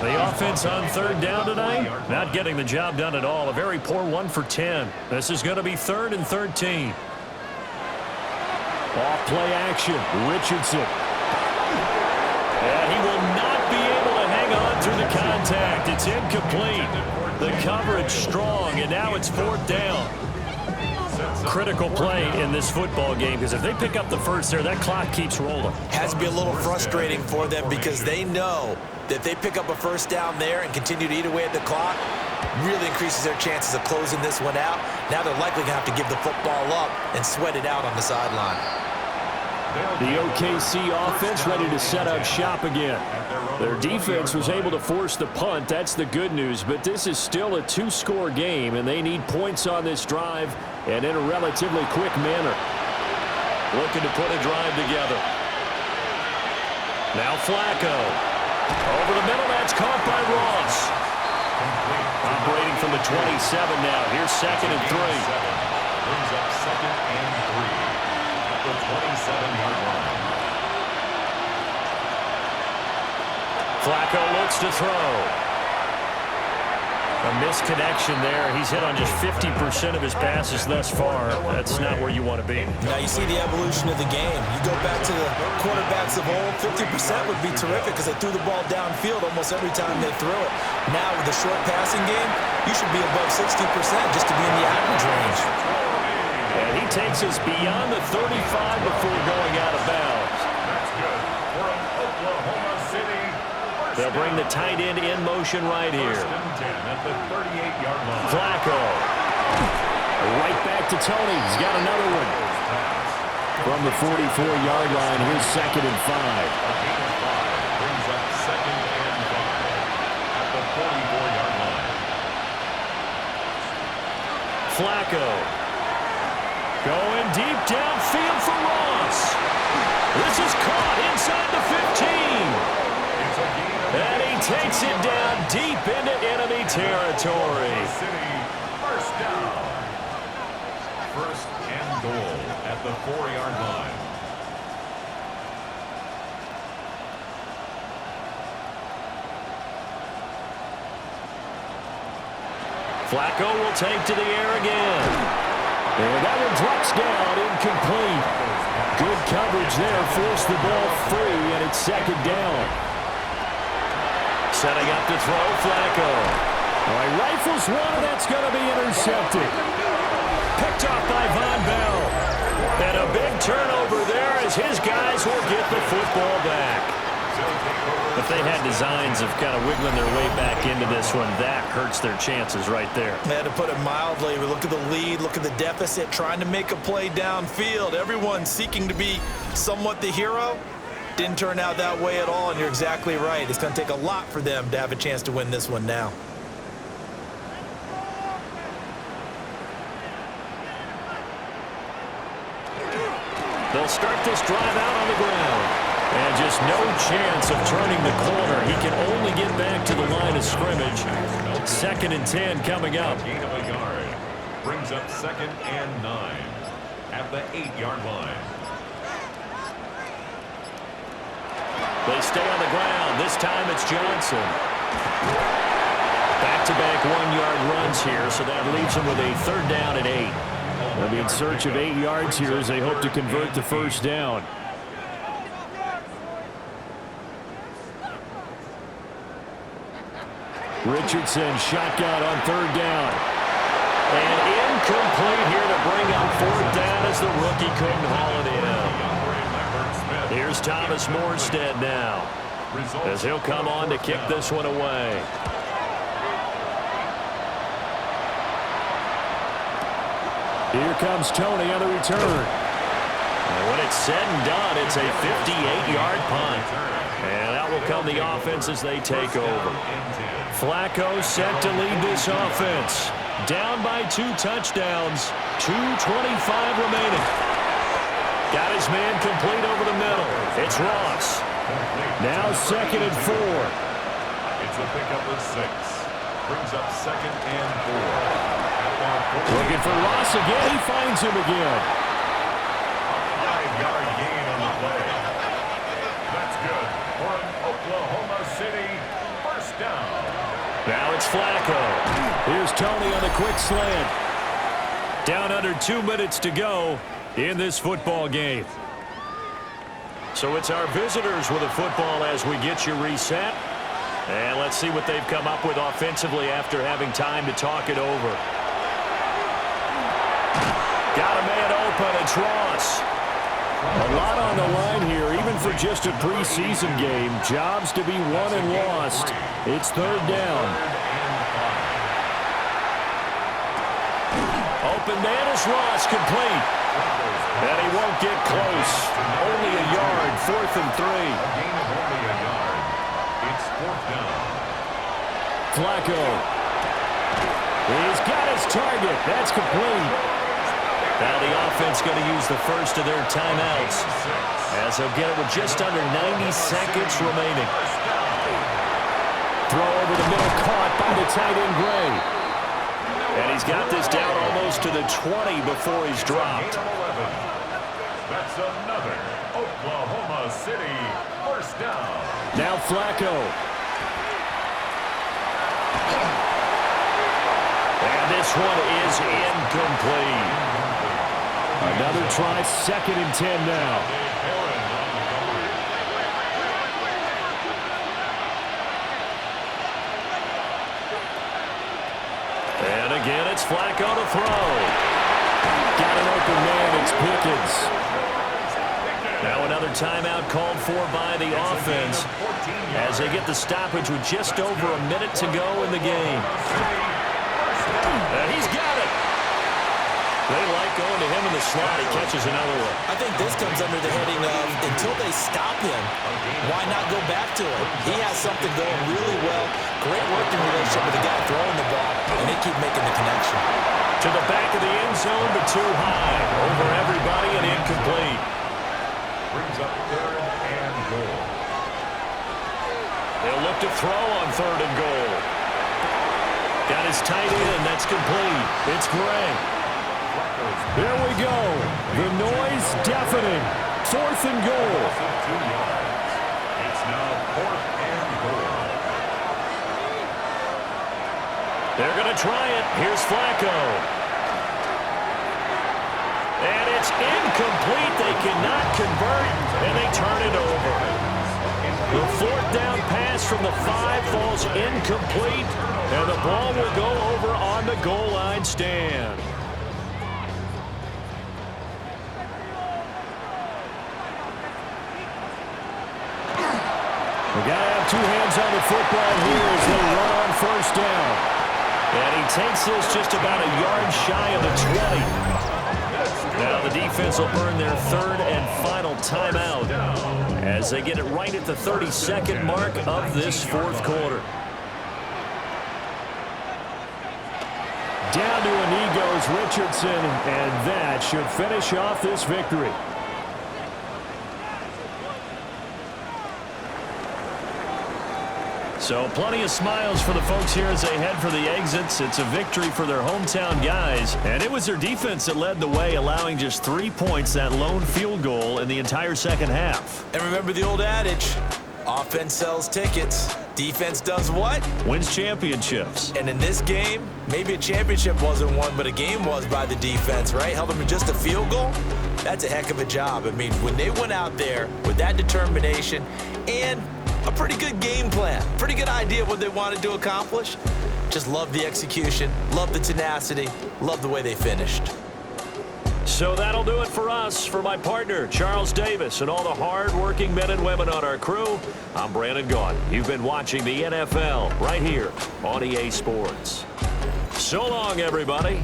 The offense on third down tonight, not getting the job done at all. A very poor 1 for 10. This is going to be 3rd and 13. Off play action, Richardson. And he will not be able to hang on through the contact. It's incomplete. The coverage strong, and now it's 4th down. Sets critical play in this football game, because if they pick up the first there, that clock keeps rolling. Has to be a little frustrating for them because they know that if they pick up a first down there and continue to eat away at the clock, really increases their chances of closing this one out. Now they're likely going to have to give the football up and sweat it out on the sideline. The OKC offense ready to set up shop again. Their defense was able to force the punt. That's the good news, but this is still a two-score game, and they need points on this drive and in a relatively quick manner. Looking to put a drive together. Now Flacco. Over the middle, that's caught by Ross. Operating from the 27 now. Here's 2nd and 3. Brings up 2nd and 3 at the 27-yard line. Flacco looks to throw. A misconnection there. He's hit on just 50% of his passes thus far. That's not where you want to be. Now you see the evolution of the game. You go back to the quarterbacks of old, 50% would be terrific because they threw the ball downfield almost every time they threw it. Now with the short passing game, you should be above 60% just to be in the average range. And he takes us beyond the 35 before going out of bounds. That's good for an Oklahoma City. They'll bring the tight end in motion right here. 1st and 10 at the 38-yard line. Flacco. Right back to Tony. He's got another one. From the 44-yard line, here's 2nd and 5. A gain of 5 brings up 2nd and 5 at the 44-yard line. Flacco. Going deep downfield for Ross. This is caught inside the 15. It's a gain of And he takes it down deep into enemy territory. City. 1st down. 1st and goal at the 4-yard line. Flacco will take to the air again. And that one drops down, incomplete. Good coverage there, forced the ball free, and it's 2nd down. Setting up to throw, Flacco. All right, rifles one, and that's going to be intercepted. Picked off by Von Bell. And a big turnover there as his guys will get the football back. If they had designs of kind of wiggling their way back into this one, that hurts their chances right there. To put it mildly, we look at the lead, look at the deficit, trying to make a play downfield. Everyone seeking to be somewhat the hero. Didn't turn out that way at all, and you're exactly right. It's going to take a lot for them to have a chance to win this one now. They'll start this drive out on the ground. And just no chance of turning the corner. He can only get back to the line of scrimmage. 2nd and 10 coming up. Gain of a yard. Brings up 2nd and 9 at the 8-yard line. They stay on the ground. This time it's Johnson. Back-to-back 1-yard runs here, so that leaves them with a 3rd down and 8. They'll be in search of 8 yards here as they hope to convert the 1st down. Richardson shotgun on 3rd down. And incomplete here to bring up 4th down as the rookie couldn't haul it in. Here's Thomas Morstead now as he'll come on to kick this one away. Here comes Tony on the return. And when it's said and done, it's a 58-yard punt. And out will come the offense as they take over. Flacco set to lead this offense. Down by 2 touchdowns. 2:25 remaining. Got his man complete over the middle. It's Ross. Now 2nd and 4. It's a pickup of 6. Brings up 2nd and 4. Looking for Ross again. He finds him again. 5-yard gain on the play. That's good for an Oklahoma City 1st down. Now it's Flacco. Here's Tony on the quick slant. Down under 2 minutes to go in this football game. So it's our visitors with the football as we get you reset. And let's see what they've come up with offensively after having time to talk it over. Got a man open. It's Ross. A lot on the line here, even for just a preseason game. Jobs to be won and lost. It's third down. Open man is Ross, complete. And he won't get close. Only a yard, 4th and 3. A gain of only a yard. It's 4th down. Flacco. He's got his target. That's complete. Now the offense going to use the first of their timeouts as they'll get it with just under 90 seconds remaining. Throw over the middle, caught by the tight end Gray. And he's got this down almost to the 20 before he's dropped. That's another Oklahoma City first down. Now Flacco. And this one is incomplete. Another try, 2nd and 10 now. And again, it's Flacco to throw. Got an open man, it's Pickens. Now another timeout called for by the offense as they get the stoppage with just over a minute to go in the game. And he's got it. They like going to him in the slot. He catches another one. I think this comes under the heading of until they stop him, why not go back to him? He has something going really well. Great working relationship with the guy throwing the ball, and they keep making the connection. To the back of the end zone, but too high. Over everybody and incomplete. Brings up 3rd and goal. They'll look to throw on 3rd and goal. Got his tight end. That's complete. It's Gray. There we go. The noise deafening. 4th and goal. 2 yards. It's now 4th and goal. They're going to try it. Here's Flacco. And it's incomplete. They cannot convert, and they turn it over. The 4th down pass from the 5 falls incomplete, and the ball will go over on the goal line stand. We got to have 2 hands on the football here as they run on 1st down. And he takes this just about a yard shy of the 20. Now the defense will earn their 3rd and final timeout as they get it right at the 32nd mark of this 4th quarter. Down to a knee goes Richardson, and that should finish off this victory. So plenty of smiles for the folks here as they head for the exits. It's a victory for their hometown guys. And it was their defense that led the way, allowing just 3 points, that lone field goal in the entire second half. And remember the old adage, offense sells tickets. Defense does what? Wins championships. And in this game, maybe a championship wasn't won, but a game was by the defense, right? Held them to just a field goal. That's a heck of a job. I mean, when they went out there with that determination and a pretty good game plan, pretty good idea of what they wanted to accomplish. Just love the execution, love the tenacity, love the way they finished. So that'll do it for us. For my partner, Charles Davis, and all the hard-working men and women on our crew, I'm Brandon Gaudin. You've been watching the NFL right here on EA Sports. So long, everybody.